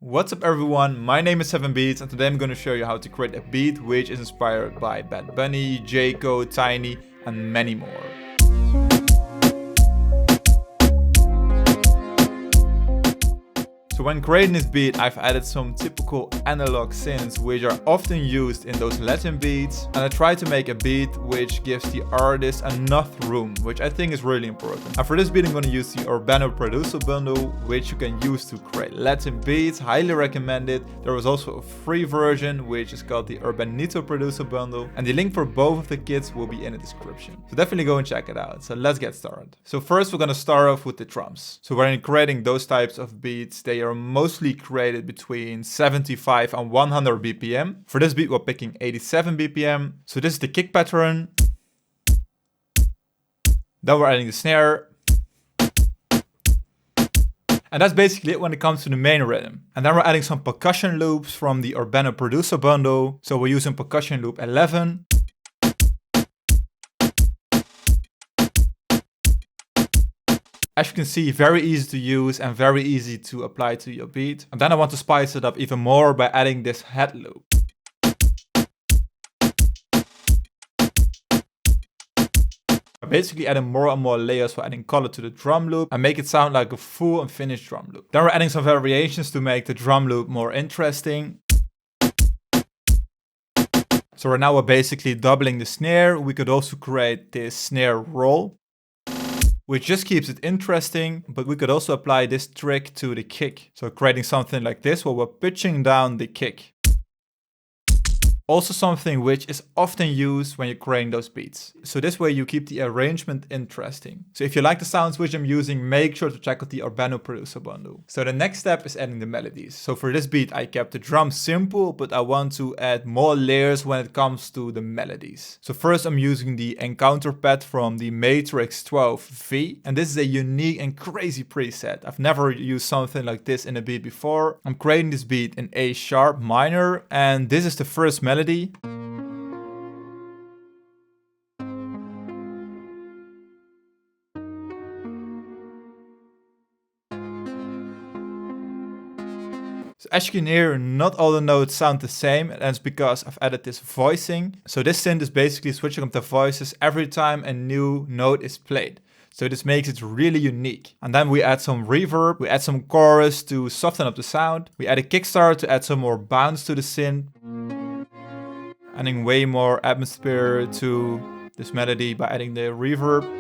What's up everyone, my name is 7beats and today I'm going to show you how to create a beat which is inspired by Bad Bunny, Jhay Cortez, Tiny and many more. So when creating this beat, I've added some typical analog synths which are often used in those Latin beats, and I try to make a beat which gives the artist enough room, which I think is really important. And for this beat I'm going to use the Urbano Producer Bundle, which you can use to create Latin beats, highly recommend it. There was also a free version which is called the Urbanito Producer Bundle, and the link for both of the kits will be in the description. So definitely go and check it out. So let's get started. So first we're going to start off with the drums. So when creating those types of beats, they are mostly created between 75 and 100 BPM. For this beat we're picking 87 BPM. So this is the kick pattern. Then we're adding the snare. And that's basically it when it comes to the main rhythm. And then we're adding some percussion loops from the Urbano Producer Bundle. So we're using percussion loop 11. As you can see, very easy to use and very easy to apply to your beat. And then I want to spice it up even more by adding this head loop. I'm basically adding more and more layers for adding color to the drum loop and make it sound like a full and finished drum loop. Then we're adding some variations to make the drum loop more interesting. So right now we're basically doubling the snare. We could also create this snare roll, which just keeps it interesting, but we could also apply this trick to the kick. So creating something like this where we're pitching down the kick. Also something which is often used when you're creating those beats. So this way you keep the arrangement interesting. So if you like the sounds which I'm using, make sure to check out the Urbano Producer Bundle. So the next step is adding the melodies. So for this beat I kept the drums simple, but I want to add more layers when it comes to the melodies. So first I'm using the encounter pad from the Matrix 12V. And this is a unique and crazy preset. I've never used something like this in a beat before. I'm creating this beat in A sharp minor, and this is the first melody. So as you can hear, not all the notes sound the same, and that's because I've added this voicing. So this synth is basically switching up the voices every time a new note is played. So this makes it really unique. And then we add some reverb, we add some chorus to soften up the sound. We add a kickstart to add some more bounce to the synth. Adding way more atmosphere to this melody by adding the reverb.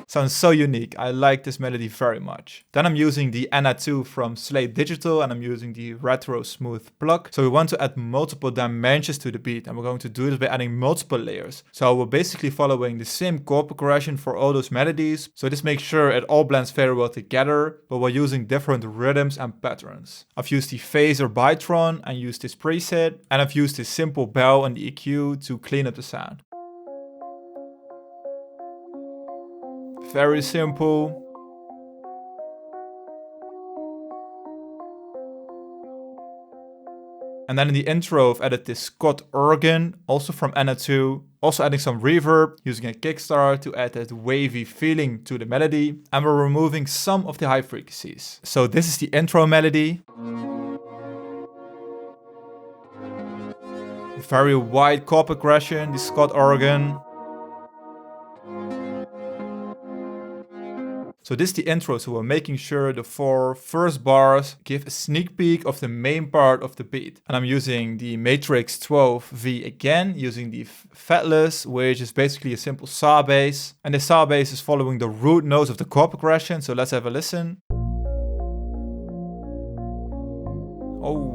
Sounds so unique. I like this melody very much. Then I'm using the Anna 2 from Slate Digital, and I'm using the Retro Smooth plug. So we want to add multiple dimensions to the beat, and we're going to do this by adding multiple layers. So we're basically following the same chord progression for all those melodies. So this makes sure it all blends very well together, but we're using different rhythms and patterns. I've used the phaser Bytron and used this preset, and I've used this simple bell and the EQ to clean up the sound. Very simple. And then in the intro I've added this Scott organ, also from Anna 2. Also adding some reverb, using a kickstart to add that wavy feeling to the melody. And we're removing some of the high frequencies. So this is the intro melody. Very wide chord progression, the Scott organ. So this is the intro, so we're making sure the 4 first bars give a sneak peek of the main part of the beat. And I'm using the Matrix 12V again, using the fretless, which is basically a simple saw bass. And the saw bass is following the root notes of the chord progression, so let's have a listen. Oh.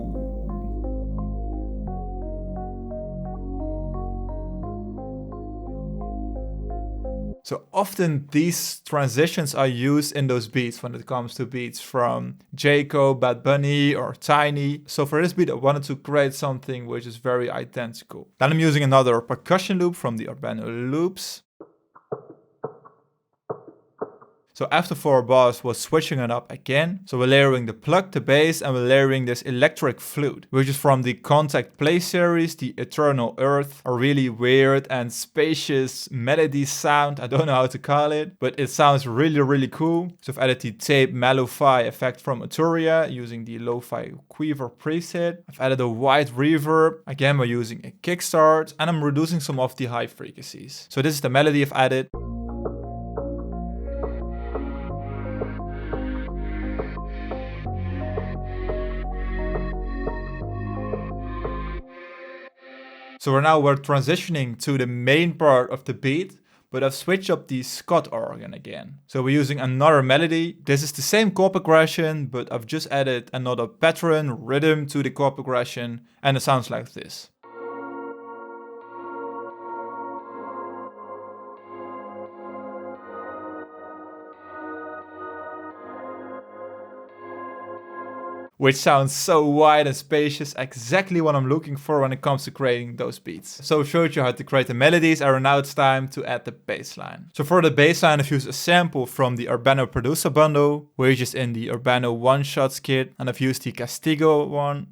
So often these transitions are used in those beats when it comes to beats from Jhay Cortez, Bad Bunny or Tiny. So for this beat I wanted to create something which is very identical. Then I'm using another percussion loop from the Urbano Loops. So after 4 bars, we're switching it up again. So we're layering the pluck, the bass, and we're layering this electric flute, which is from the Contact Play series, the Eternal Earth, a really weird and spacious melody sound. I don't know how to call it, but it sounds really, really cool. So I've added the tape Mellow-Fi effect from Arturia using the Lo-Fi Quiver preset. I've added a white reverb. Again, we're using a kickstart, and I'm reducing some of the high frequencies. So this is the melody I've added. So we're transitioning to the main part of the beat, but I've switched up the Scott organ again. So we're using another melody. This is the same chord progression, but I've just added another pattern, rhythm to the chord progression, and it sounds like this. Which sounds so wide and spacious, exactly what I'm looking for when it comes to creating those beats. So I showed you how to create the melodies, and now it's time to add the bassline. So for the bassline, I've used a sample from the Urbano Producer Bundle, which is in the Urbano One Shots kit, and I've used the Castigo one,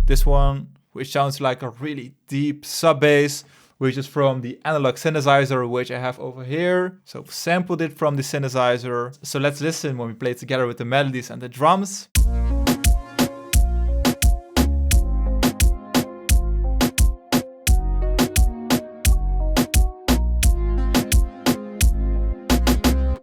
this one, which sounds like a really deep sub bass, which is from the analog synthesizer, which I have over here. So I've sampled it from the synthesizer. So let's listen when we play together with the melodies and the drums.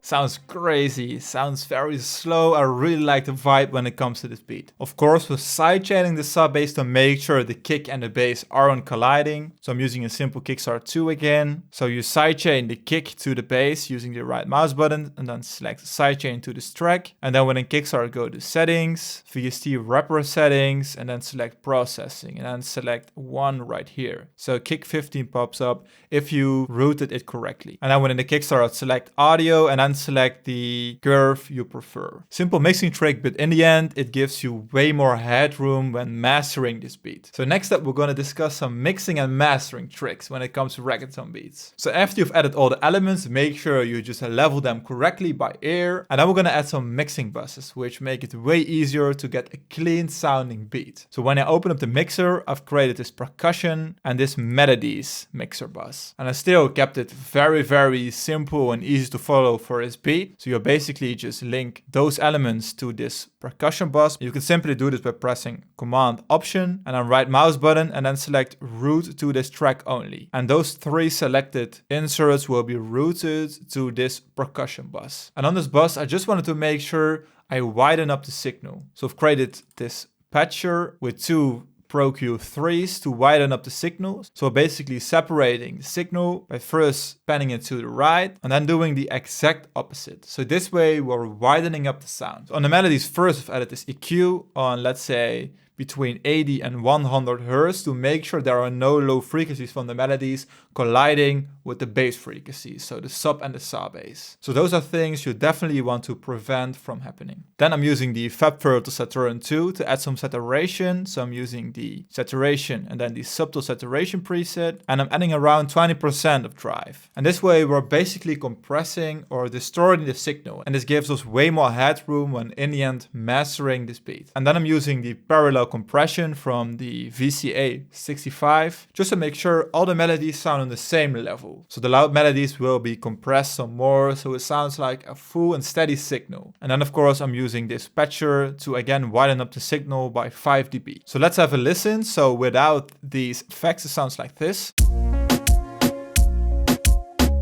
Sounds crazy, sounds very slow. I really like the vibe when it comes to this beat. Of course, we're sidechaining the sub bass to make sure the kick and the bass aren't colliding. So I'm using a simple kickstart 2 again. So you sidechain the kick to the bass using the right mouse button, and then select sidechain to this track. And then when in kickstart, go to settings, VST wrapper settings, and then select processing, and then select 1 right here. So kick 15 pops up if you routed it correctly. And then when in the kickstart, select audio, and then select the curve you prefer. Simple mixing trick, but in the end, it gives you way more headroom when mastering this beat. So next up, we're going to discuss some mixing and mastering tricks when it comes to reggaeton beats. So after you've added all the elements, make sure you just level them correctly by ear. And then we're going to add some mixing buses, which make it way easier to get a clean sounding beat. So when I open up the mixer, I've created this percussion and this Melodies mixer bus. And I still kept it very, very simple and easy to follow for this beat. So you basically just link those elements to this percussion bus. You can simply do this by pressing Command Option and then right mouse button and then select route to this track only. And those 3 selected inserts will be routed to this percussion bus. And on this bus, I just wanted to make sure I widen up the signal. So I've created this patcher with 2 Pro Q3s to widen up the signals. So basically separating the signal by first panning it to the right and then doing the exact opposite. So this way we're widening up the sound. On the melodies, first I've added this EQ on, let's say, between 80 and 100 Hz to make sure there are no low frequencies from the melodies colliding with the bass frequencies, so the sub and the saw bass. So those are things you definitely want to prevent from happening. Then I'm using the Fab Filter Saturation 2 to add some saturation. So I'm using the saturation and then the subtle saturation preset, and I'm adding around 20% of drive. And this way we're basically compressing or distorting the signal, and this gives us way more headroom when in the end mastering this beat. And then I'm using the parallel compression from the VCA 65 just to make sure all the melodies sound on the same level. So the loud melodies will be compressed some more so it sounds like a full and steady signal. And then of course I'm using this patcher to again widen up the signal by 5 dB. So let's have a listen. So without these effects it sounds like this.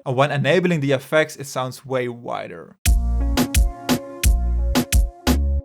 And when enabling the effects it sounds way wider.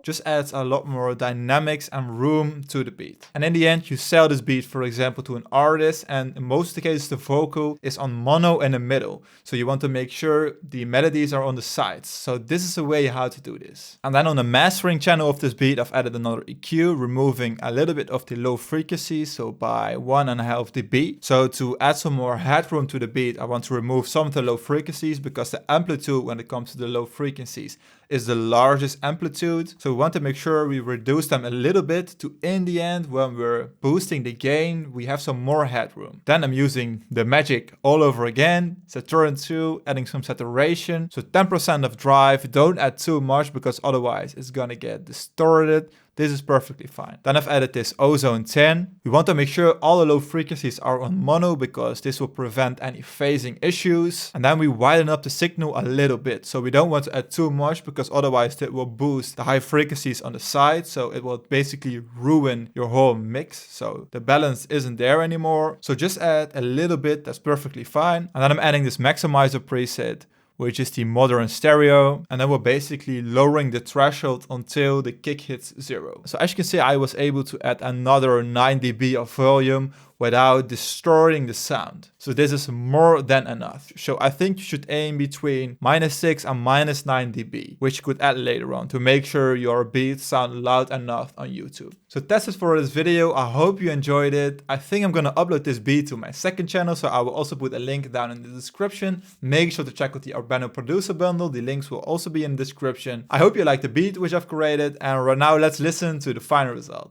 Just adds a lot more dynamics and room to the beat. And in the end, you sell this beat, for example, to an artist, and in most of the cases, the vocal is on mono in the middle. So you want to make sure the melodies are on the sides. So this is a way how to do this. And then on the mastering channel of this beat, I've added another EQ, removing a little bit of the low frequency, so by 1.5 dB. So to add some more headroom to the beat, I want to remove some of the low frequencies because the amplitude when it comes to the low frequencies is the largest amplitude. So we want to make sure we reduce them a little bit to, in the end, when we're boosting the gain, we have some more headroom. Then I'm using the magic all over again, Saturn 2, adding some saturation. So 10% of drive, don't add too much because otherwise it's gonna get distorted. This is perfectly fine. Then I've added this ozone 10. We want to make sure all the low frequencies are on mono because this will prevent any phasing issues. And then we widen up the signal a little bit. So we don't want to add too much because otherwise it will boost the high frequencies on the side. So it will basically ruin your whole mix. So the balance isn't there anymore. So just add a little bit, that's perfectly fine. And then I'm adding this maximizer preset, which is the modern stereo, and then we're basically lowering the threshold until the kick hits 0. So as you can see, I was able to add another 9 dB of volume without distorting the sound. So this is more than enough. So I think you should aim between -6 and -9 dB, which you could add later on to make sure your beats sound loud enough on YouTube. So that's it for this video. I hope you enjoyed it. I think I'm gonna upload this beat to my second channel, so I will also put a link down in the description. Make sure to check out the Urbano Producer Bundle. The links will also be in the description. I hope you like the beat which I've created, and right now let's listen to the final result.